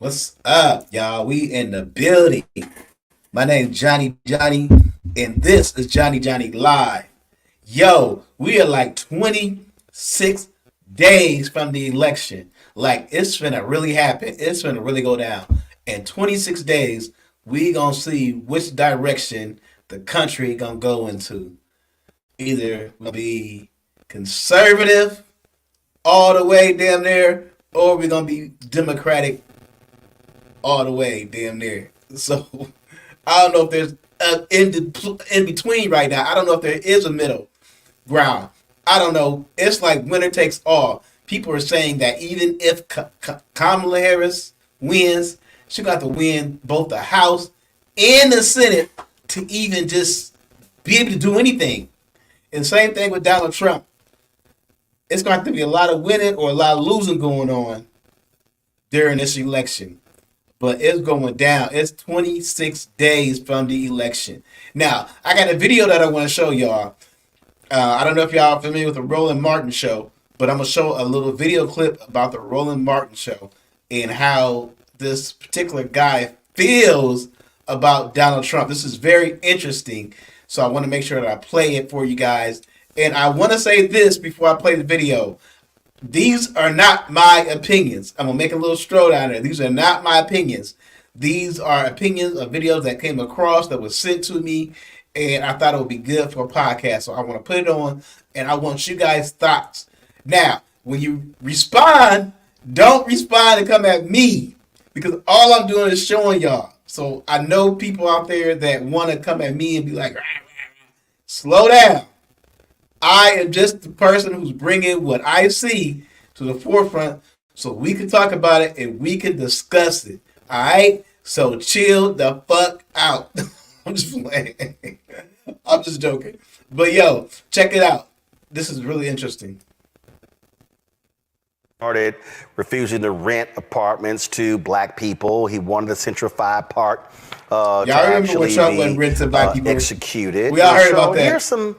What's up, y'all? We in the building. My name's Johnny, and this is Johnny Live. Yo, we are like 26 days from the election. Like, it's gonna really happen. It's gonna really go down. In 26 days, we gonna see which direction the country gonna go into. Either we'll be conservative all the way damn there, or we're gonna be democratic all the way, damn near. So I don't know if there's in between right now. I don't know if there is a middle ground. I don't know. It's like winner takes all. People are saying that even if Kamala Harris wins, she got to win both the House and the Senate to even just be able to do anything. And same thing with Donald Trump. It's going to have to be a lot of winning or a lot of losing going on during this election, but it's going down. It's 26 days from the election. Now, I got a video that I want to show y'all. I don't know if y'all are familiar with the Roland Martin show, but I'm going to show a little video clip about the Roland Martin show and how this particular guy feels about Donald Trump. This is very interesting. So I want to make sure that I play it for you guys. And I want to say this before I play the video. These are not my opinions. I'm gonna make a little stroll down there. These are not my opinions. These are opinions of videos that came across that was sent to me, and I thought it would be good for a podcast. So I want to put it on, and I want you guys' thoughts. Now, when you respond, don't respond and come at me because all I'm doing is showing y'all. So I know people out there that want to come at me and be like, "Rah, rah, rah." Slow down. I am just the person who's bringing what I see to the forefront so we can talk about it and we can discuss it. All right? So chill the fuck out. I'm just playing. I'm just joking. But yo, check it out. This is really interesting. Started refusing to rent apartments to black people. He wanted the Central 5 Park Y'all to remember when actually Trump went be rent to black people? executed. We all heard so about that. Here's some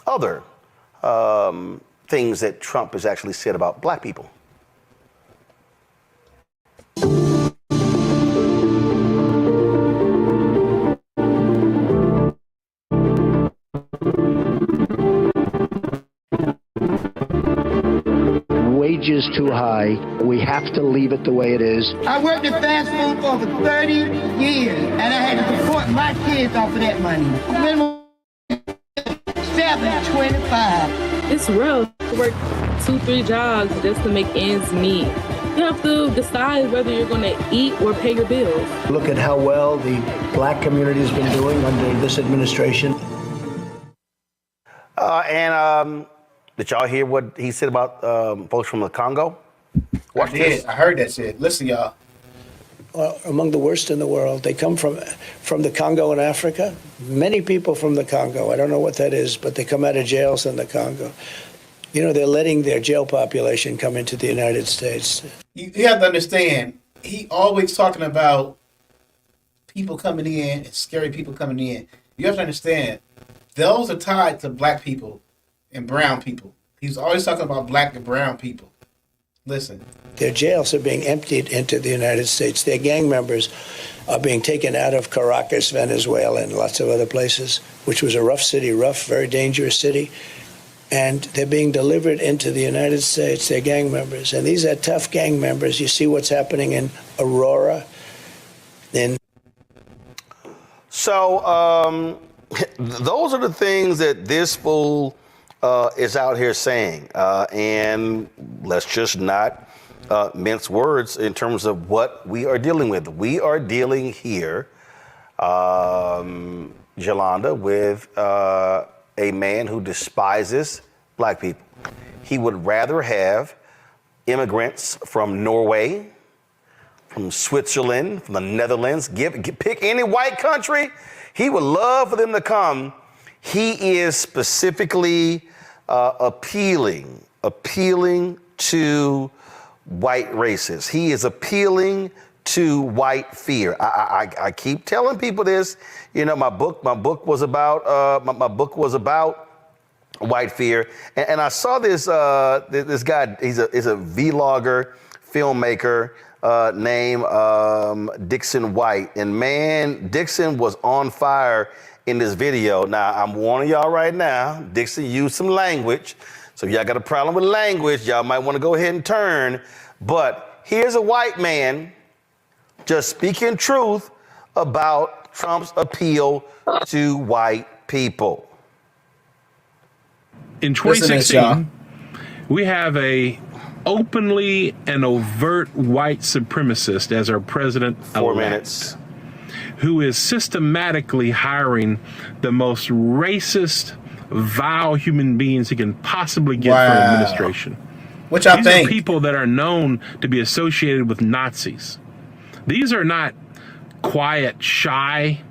other things that Trump has actually said about black people. Wages too high. We have to leave it the way it is. I worked at fast food for over 30 years, and I had to support my kids off of that money. Minimum $7.25. It's real. You work 2-3 jobs just to make ends meet. You have to decide whether you're going to eat or pay your bills. Look at how well the black community has been doing under this administration. Did y'all hear what he said about folks from the Congo? I did. I heard that shit. Listen, y'all. Among the worst in the world. They come from the Congo in Africa. Many people from the Congo. I don't know what that is, but they come out of jails in the Congo. You know, they're letting their jail population come into the United States. You have to understand, he always talking about people coming in and scary people coming in. You have to understand, those are tied to black people and brown people. He's always talking about black and brown people. Listen. Their jails are being emptied into the United States. Their gang members are being taken out of Caracas, Venezuela, and lots of other places, which was a rough city, very dangerous city. And they're being delivered into the United States, their gang members. And these are tough gang members. You see what's happening in Aurora. So those are the things that this fool is out here saying. And let's just not mince words in terms of what we are dealing with. We are dealing here, Yolanda, with a man who despises black people. He would rather have immigrants from Norway, from Switzerland, from the Netherlands, pick any white country. He would love for them to come. He is specifically appealing to white racists. He is appealing to white fear. I keep telling people this. You know, my book was about white fear, and I saw this guy. He's a vlogger filmmaker named Dixon White. And man, Dixon was on fire in this video. Now, I'm warning y'all right now, Dixon used some language. So if y'all got a problem with language, y'all might want to go ahead and turn. But here's a white man just speaking truth about Trump's appeal to white people. In Listen to this, y'all. 2016, we have a openly and overt white supremacist as our president 4 elect, minutes. who is systematically hiring the most racist, vile human beings he can possibly get for Wow. administration. What y'all These think? are people that are known to be associated with Nazis. These are not quiet, shy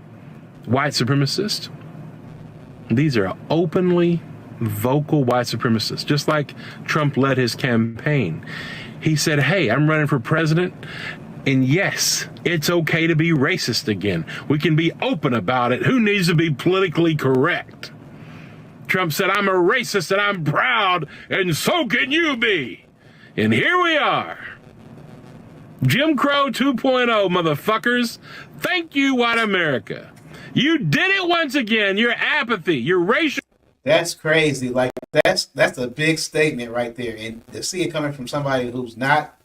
white supremacists. These are openly vocal white supremacists, just like Trump led his campaign. He said, hey, I'm running for president, and yes, it's okay to be racist again. We can be open about it. Who needs to be politically correct? Trump said, I'm a racist and I'm proud, and so can you be. And here we are. Jim Crow 2.0, motherfuckers. Thank you, white America. You did it once again. Your apathy, your racial. That's crazy. Like that's a big statement right there. And to see it coming from somebody who's not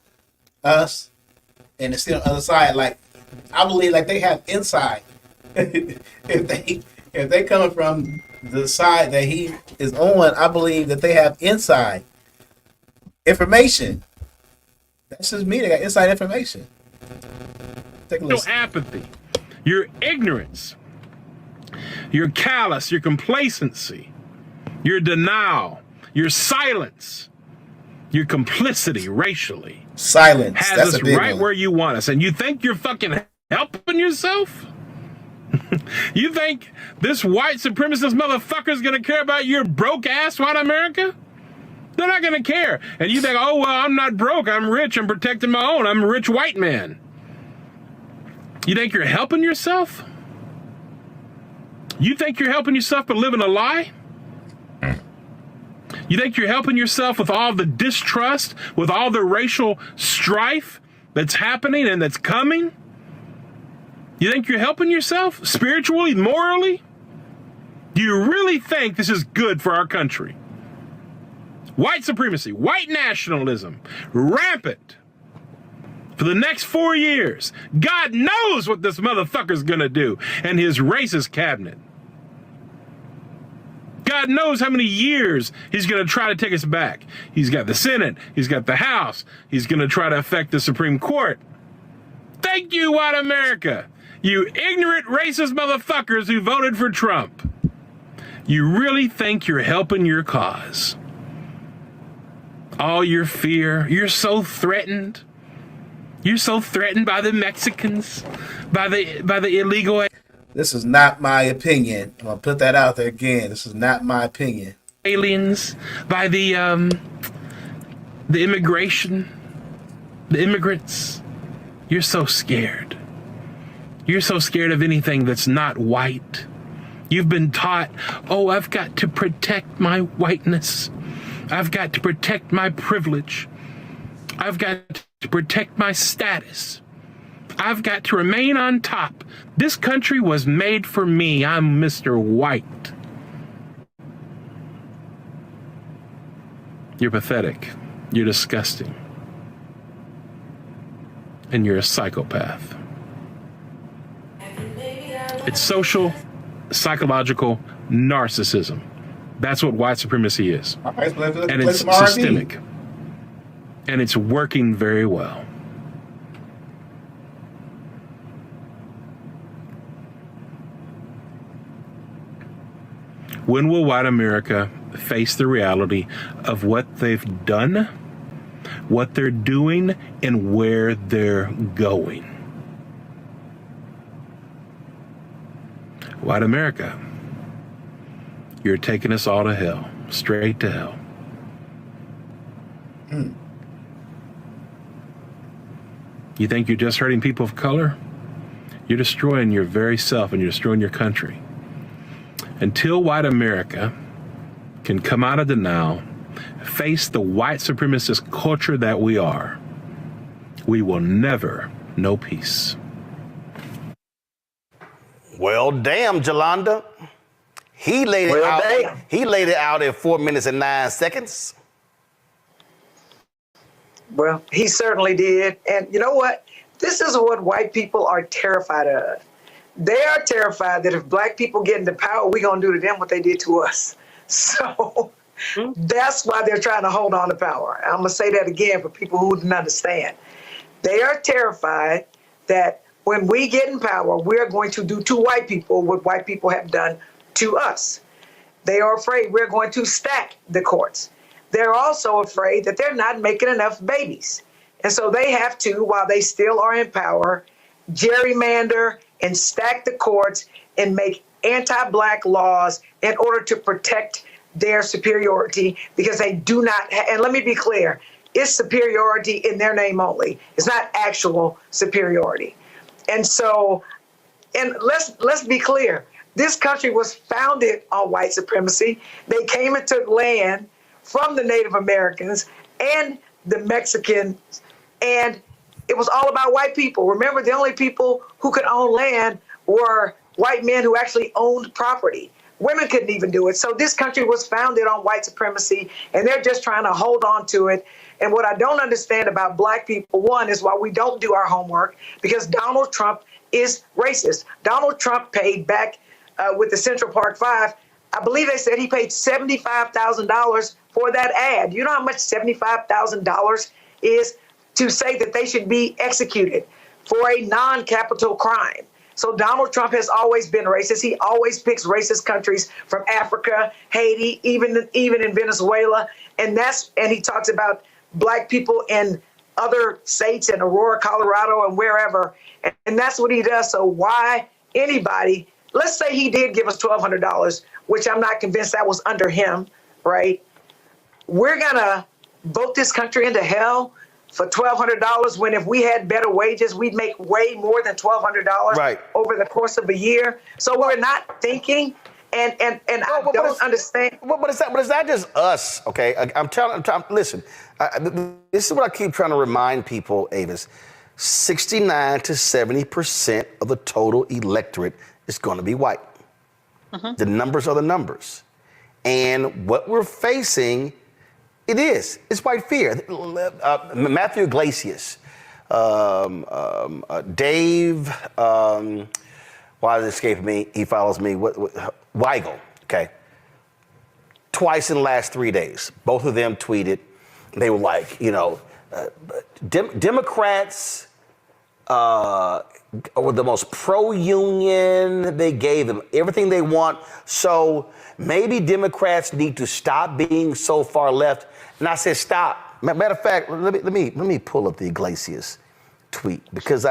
us and it's still on the other side, like I believe like they have insight. if they coming from the side that he is on, I believe that they have inside information. That's just me. They got inside information. Take a Your listen. apathy, your ignorance, your callous, your complacency, your denial, your silence, your complicity racially Silence. has That's us a big right one. where you want us. And you think you're fucking helping yourself? You think this white supremacist motherfucker's gonna care about your broke ass white America? They're not gonna care. And you think, oh, well, I'm not broke, I'm rich, I'm protecting my own, I'm a rich white man. You think you're helping yourself? You think you're helping yourself but living a lie? You think you're helping yourself with all the distrust, with all the racial strife that's happening and that's coming? You think you're helping yourself spiritually, morally? Do you really think this is good for our country? White supremacy, white nationalism, rampant for the next 4 years. God knows what this motherfucker's gonna do and his racist cabinet. God knows how many years he's gonna try to take us back. He's got the Senate, he's got the House, he's gonna try to affect the Supreme Court. Thank you, white America. You ignorant racist motherfuckers who voted for Trump. You really think you're helping your cause. All your fear, you're so threatened. You're so threatened by the Mexicans, by the illegal This is not my opinion. I'm gonna put that out there again. This is not my opinion. aliens, by the immigration, the immigrants. You're so scared. You're so scared of anything that's not white. You've been taught, oh, I've got to protect my whiteness. I've got to protect my privilege. I've got to protect my status. I've got to remain on top. This country was made for me. I'm Mr. White. You're pathetic. You're disgusting. And you're a psychopath. It's social, psychological narcissism. That's what white supremacy is. All right, let's And play it's some R&B. systemic. And it's working very well. When will white America face the reality of what they've done, what they're doing, and where they're going? White America, you're taking us all to hell, straight to hell. You think you're just hurting people of color? You're destroying your very self and you're destroying your country. Until white America can come out of denial, face the white supremacist culture that we are, we will never know peace. Well, damn, Jolanda. He laid it Well, out. damn. He laid it out in 4 minutes and 9 seconds. Well, he certainly did. And you know what? This is what white people are terrified of. They are terrified that if black people get into power, we're going to do to them what they did to us. So that's why they're trying to hold on to power. I'm going to say that again for people who didn't understand. They are terrified that when we get in power, we're going to do to white people what white people have done to us. They are afraid we're going to stack the courts. They're also afraid that they're not making enough babies. And so they have to, while they still are in power, gerrymander and stack the courts and make anti-black laws in order to protect their superiority, because they do not, and let me be clear, it's superiority in their name only. It's not actual superiority. And so, and let's be clear, this country was founded on white supremacy. They came and took land from the Native Americans and the Mexicans, and it was all about white people. Remember, the only people who could own land were white men who actually owned property. Women couldn't even do it. So this country was founded on white supremacy, and they're just trying to hold on to it. And what I don't understand about black people, one, is why we don't do our homework, because Donald Trump is racist. Donald Trump paid back with the Central Park Five. I believe they said he paid $75,000 for that ad. You know how much $75,000 is to say that they should be executed for a non-capital crime? So Donald Trump has always been racist. He always picks racist countries from Africa, Haiti, even in Venezuela. And he talks about black people in other states, in Aurora, Colorado, and wherever. And that's what he does. So why anybody, let's say he did give us $1,200, which I'm not convinced that was under him, right? We're going to vote this country into hell for $1,200 when if we had better wages, we'd make way more than $1,200 over the course of a year. So we're not thinking, and I don't understand. But it's not just us, okay? Listen, this is what I keep trying to remind people, Avis. 69 to 70% of the total electorate is going to be white. The numbers are the numbers. And what we're facing, it's white fear. Matthew Iglesias, Dave, why is it escaping me? He follows me. Weigel, okay. Twice in the last 3 days, both of them tweeted. They were like, Democrats were the most pro-union. They gave them everything they want. So maybe Democrats need to stop being so far left. And I said, stop. Matter of fact, let me pull up the Iglesias tweet because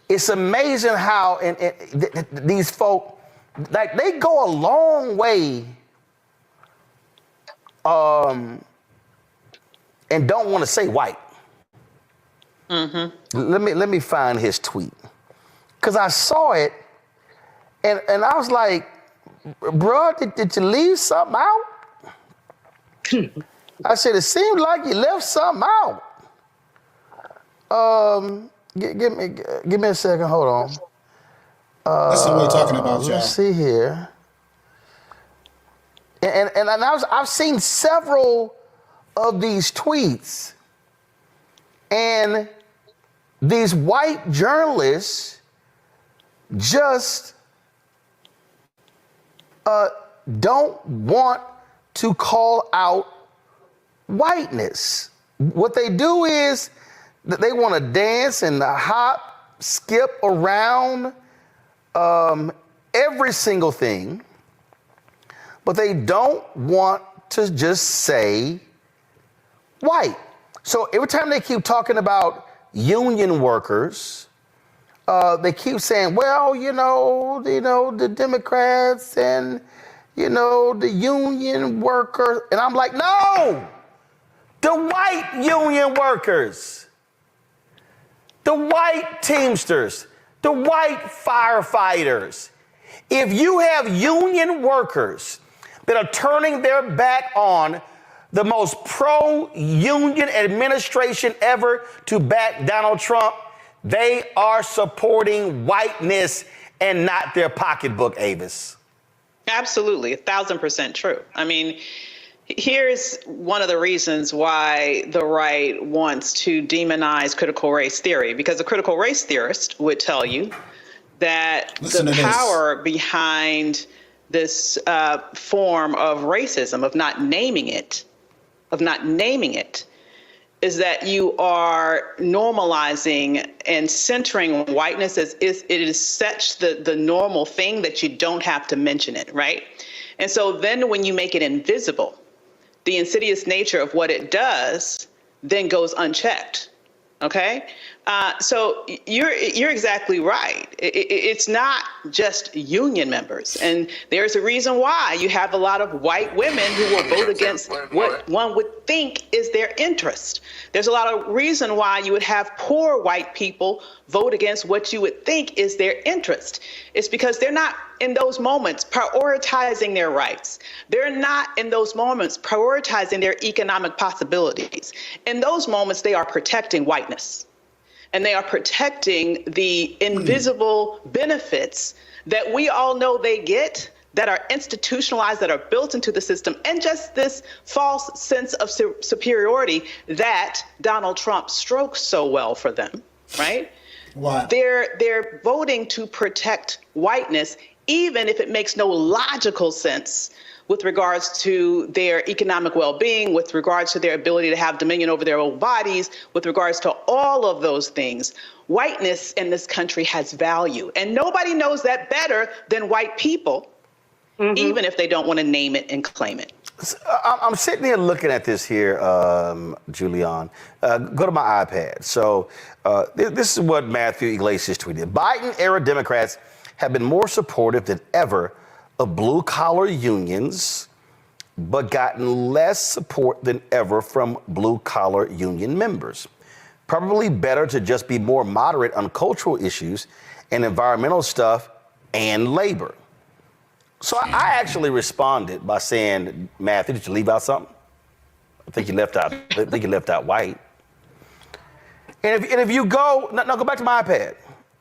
it's amazing how these folk, like, they go a long way and don't want to say white. Let me find his tweet, because I saw it and I was like, bro, did you leave something out? I said, it seemed like you left something out. Give me a second. Hold on. That's what we're talking about, y'all. Let's see here. And I've seen several of these tweets, and these white journalists just don't want to call out whiteness. What they do is that they want to dance and hop, skip around every single thing, but they don't want to just say white. So every time they keep talking about union workers, they keep saying, well, the Democrats and, the union workers. And I'm like, no, the white union workers, the white Teamsters, the white firefighters. If you have union workers that are turning their back on the most pro-union administration ever to back Donald Trump, they are supporting whiteness and not their pocketbook, Avis. Absolutely, 1,000% true. I mean, here's one of the reasons why the right wants to demonize critical race theory, because a critical race theorist would tell you that the power behind this form of racism, of not naming it, is that you are normalizing and centering whiteness as it is such the normal thing that you don't have to mention it, right? And so then when you make it invisible, the insidious nature of what it does then goes unchecked. Okay, so you're exactly right. It's not just union members, and there's a reason why you have a lot of white women who will vote against what one would think is their interest. There's a lot of reason why you would have poor white people vote against what you would think is their interest. It's because they're not in those moments prioritizing their rights. They're not in those moments prioritizing their economic possibilities. In those moments, they are protecting whiteness. And they are protecting the invisible benefits that we all know they get, that are institutionalized, that are built into the system, and just this false sense of superiority that Donald Trump strokes so well for them, right? Wow. They're voting to protect whiteness, even if it makes no logical sense with regards to their economic well-being, with regards to their ability to have dominion over their own bodies, with regards to all of those things. Whiteness in this country has value, and nobody knows that better than white people, even if they don't want to name it and claim it. I'm sitting here looking at this here, Julian. Go to my iPad. So this is what Matthew Iglesias tweeted. Biden-era Democrats have been more supportive than ever of blue-collar unions, but gotten less support than ever from blue-collar union members. Probably better to just be more moderate on cultural issues and environmental stuff and labor. So I actually responded by saying, Matthew, did you leave out something? I think you left out white. And if you go, no, go back to my iPad.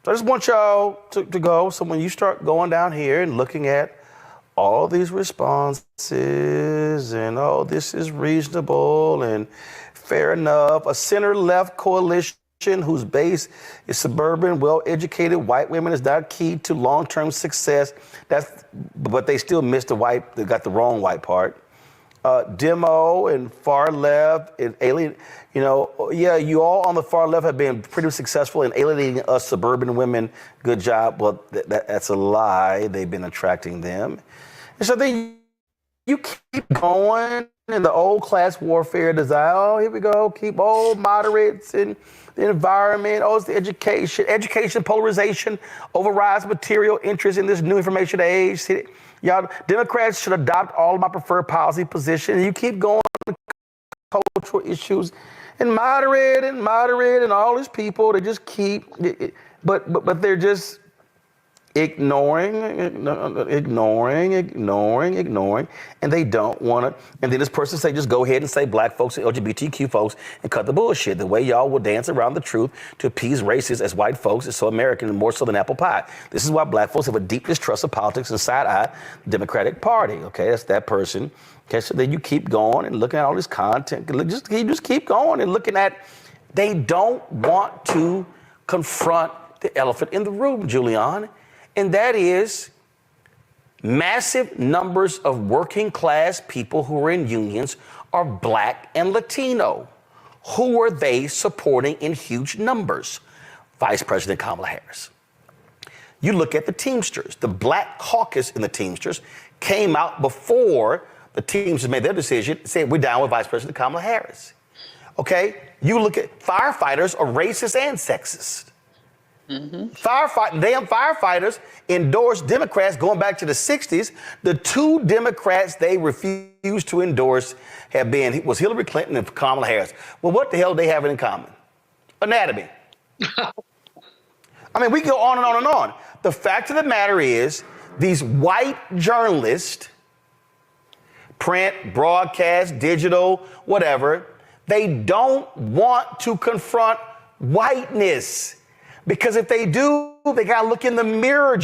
So I just want y'all to go. So when you start going down here and looking at all these responses and, oh, this is reasonable and fair enough, a center-left coalition whose base is suburban, well-educated white women is not key to long-term success. But they still missed they got the wrong white part. Demo and far left and alien, you all on the far left have been pretty successful in alienating us suburban women. Good job. Well, that's a lie. They've been attracting them. And so then you keep going in the old class warfare design. Oh, here we go. Keep old moderates and the environment. Oh, it's the education polarization overrides material interest in this new information age. See, y'all, Democrats should adopt all of my preferred policy positions. You keep going cultural issues and moderate and all these people, they just keep, but they're just ignoring, and they don't want to. And then this person say, just go ahead and say black folks and LGBTQ folks and cut the bullshit. The way y'all will dance around the truth to appease racists as white folks is so American and more so than apple pie. This is why black folks have a deep distrust of politics and side-eye the Democratic Party. Okay, that's that person. Okay, so then you keep going and looking at all this content. Just keep going and looking at. They don't want to confront the elephant in the room, Julian. And that is massive numbers of working class people who are in unions are black and Latino. Who are they supporting in huge numbers? Vice President Kamala Harris. You look at the Teamsters. The Black Caucus in the Teamsters came out before the Teamsters made their decision, said we're down with Vice President Kamala Harris. Okay? You look at firefighters are racist and sexist. Firefighters endorsed Democrats going back to the 60s. The two Democrats they refused to endorse was Hillary Clinton and Kamala Harris. Well, what the hell do they have in common? Anatomy. I mean, we go on and on and on. The fact of the matter is, these white journalists print, broadcast, digital, whatever. They don't want to confront whiteness. Because if they do, they got to look in the mirror,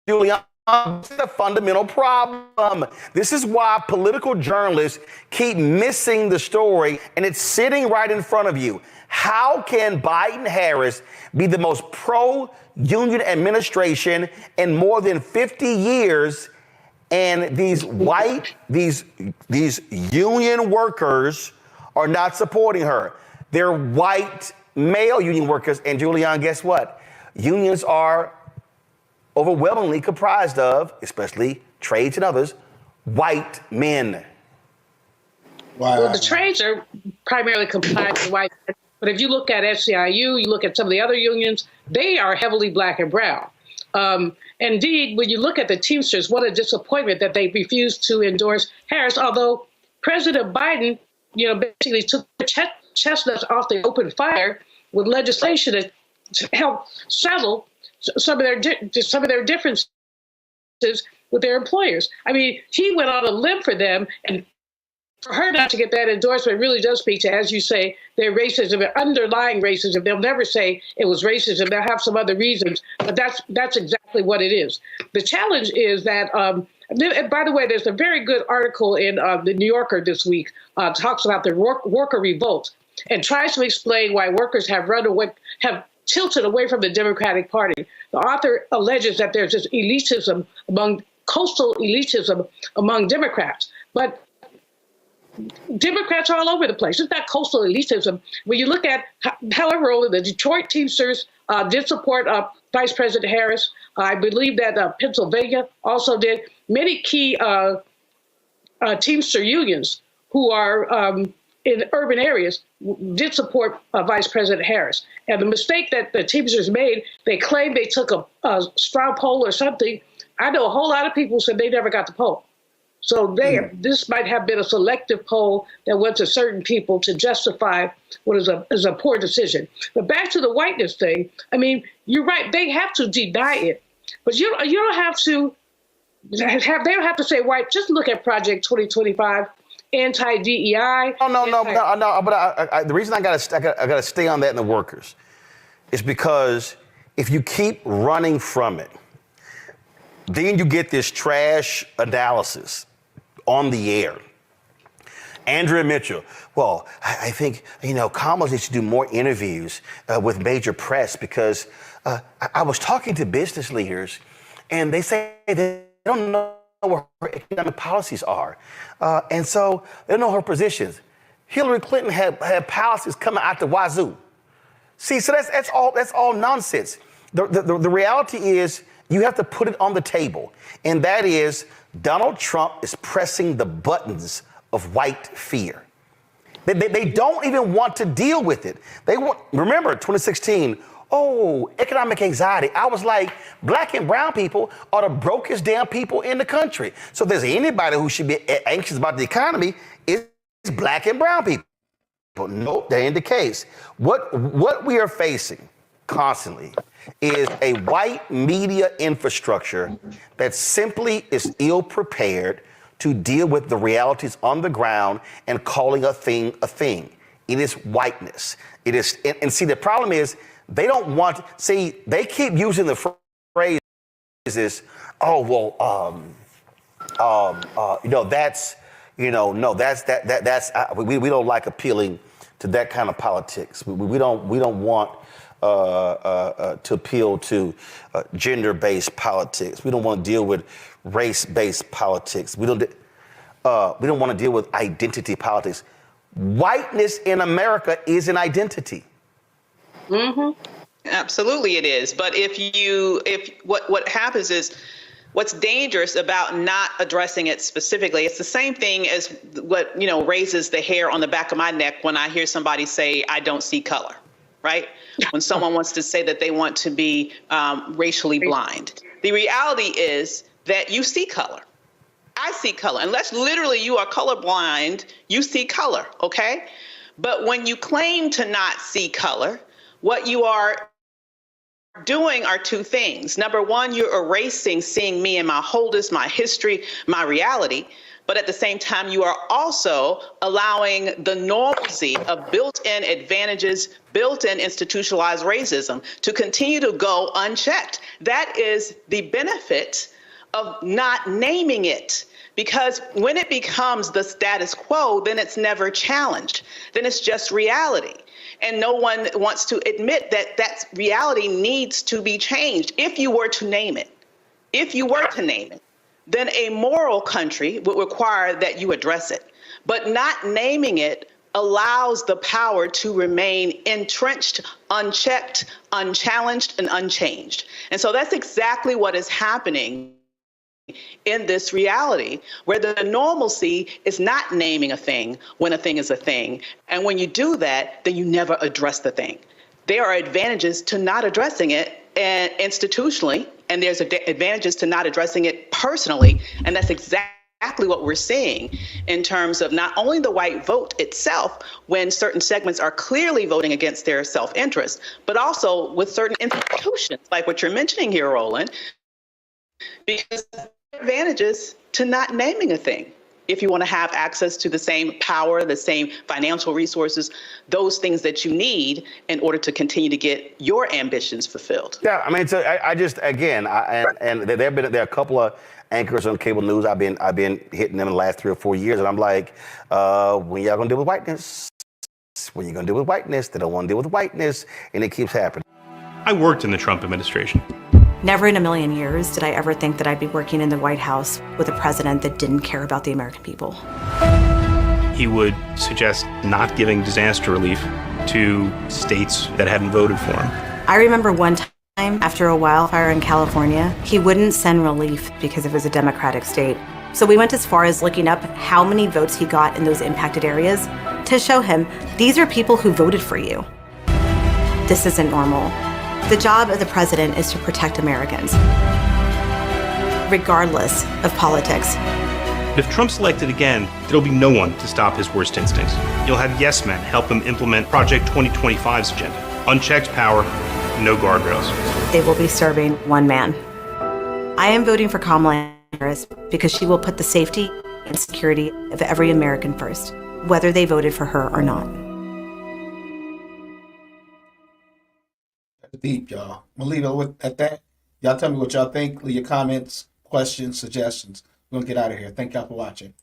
Julian. This is a fundamental problem. This is why political journalists keep missing the story, and it's sitting right in front of you. How can Biden-Harris be the most pro-union administration in more than 50 years, and these union workers are not supporting her? They're white male union workers, and Julian, guess what? Unions are overwhelmingly comprised of, especially trades and others, white men. Wow. Well, the trades are primarily comprised of white men. But if you look at SEIU, you look at some of the other unions, they are heavily black and brown. Indeed, when you look at the Teamsters, what a disappointment that they refused to endorse Harris, although President Biden, basically took the chestnuts off the open fire with legislation to help settle some of their differences with their employers. I mean, he went on a limb for them, and for her not to get that endorsement really does speak to, as you say, their racism, their underlying racism. They'll never say it was racism. They'll have some other reasons, but that's exactly what it is. The challenge is that, and by the way, there's a very good article in the New Yorker this week, talks about the worker revolt and tries to explain why workers have tilted away from the Democratic Party. The author alleges that there's this coastal elitism among Democrats, but Democrats are all over the place. It's not coastal elitism. When you look at, however, the Detroit Teamsters did support Vice President Harris. I believe that Pennsylvania also did. Many key Teamster unions who are in urban areas did support Vice President Harris. And the mistake that the Teamsters made, they claimed they took a straw poll or something. I know a whole lot of people said they never got the poll. So this might have been a selective poll that went to certain people to justify what is a poor decision. But back to the whiteness thing, I mean, you're right, they have to deny it. But you don't have to they don't have to say white. Just look at Project 2025. Anti-DEI. No. But the reason I gotta stay on that in the workers is because if you keep running from it, then you get this trash analysis on the air. Andrea Mitchell. Well, I think Kamala needs to do more interviews with major press because I was talking to business leaders, and they say they don't know what her economic policies are. And so they don't know her positions. Hillary Clinton had policies coming out the wazoo. See, so that's all nonsense. The reality is you have to put it on the table. And that is Donald Trump is pressing the buttons of white fear. They don't even want to deal with it. Remember 2016, economic anxiety. I was like, black and brown people are the brokest damn people in the country. So if there's anybody who should be anxious about the economy, it's black and brown people. But nope, that ain't the case. What we are facing constantly is a white media infrastructure that simply is ill-prepared to deal with the realities on the ground and calling a thing a thing. It is whiteness. It is, and see, the problem is, they don't want, they keep using the phrases, we don't like appealing to that kind of politics. We don't want to appeal to gender-based politics. We don't want to deal with race-based politics. We don't want to deal with identity politics. Whiteness in America is an identity. Mm-hmm. Absolutely it is. But what happens is, what's dangerous about not addressing it specifically, it's the same thing as what, raises the hair on the back of my neck when I hear somebody say, I don't see color, right? When someone wants to say that they want to be racially blind. The reality is that you see color. I see color. Unless literally you are colorblind, you see color, okay? But when you claim to not see color, what you are doing are two things. Number one, you're erasing seeing me and my wholeness, my history, my reality. But at the same time, you are also allowing the normalcy of built-in advantages, built-in institutionalized racism to continue to go unchecked. That is the benefit of not naming it. Because when it becomes the status quo, then it's never challenged. Then it's just reality. And no one wants to admit that that reality needs to be changed. If you were to name it, then a moral country would require that you address it. But not naming it allows the power to remain entrenched, unchecked, unchallenged, and unchanged. And so that's exactly what is happening in this reality, where the normalcy is not naming a thing when a thing is a thing. And when you do that, then you never address the thing. There are advantages to not addressing it and institutionally, and there's advantages to not addressing it personally. And that's exactly what we're seeing in terms of not only the white vote itself, when certain segments are clearly voting against their self-interest, but also with certain institutions, like what you're mentioning here, Roland, because there are advantages to not naming a thing. If you want to have access to the same power, the same financial resources, those things that you need in order to continue to get your ambitions fulfilled. Yeah, I mean, so I just, again, and there are a couple of anchors on cable news. I've been hitting them in the last 3 or 4 years, and I'm like, when y'all gonna deal with whiteness? When you gonna deal with whiteness? They don't want to deal with whiteness, and it keeps happening. I worked in the Trump administration. Never in a million years did I ever think that I'd be working in the White House with a president that didn't care about the American people. He would suggest not giving disaster relief to states that hadn't voted for him. I remember one time after a wildfire in California, he wouldn't send relief because it was a Democratic state. So we went as far as looking up how many votes he got in those impacted areas to show him, these are people who voted for you. This isn't normal. The job of the president is to protect Americans, regardless of politics. But if Trump's elected again, there'll be no one to stop his worst instincts. You'll have yes men help him implement Project 2025's agenda. Unchecked power, no guardrails. They will be serving one man. I am voting for Kamala Harris because she will put the safety and security of every American first, whether they voted for her or not. Deep, y'all. I'm gonna leave it at that. Y'all tell me what y'all think. Leave your comments, questions, suggestions. We're gonna get out of here. Thank y'all for watching.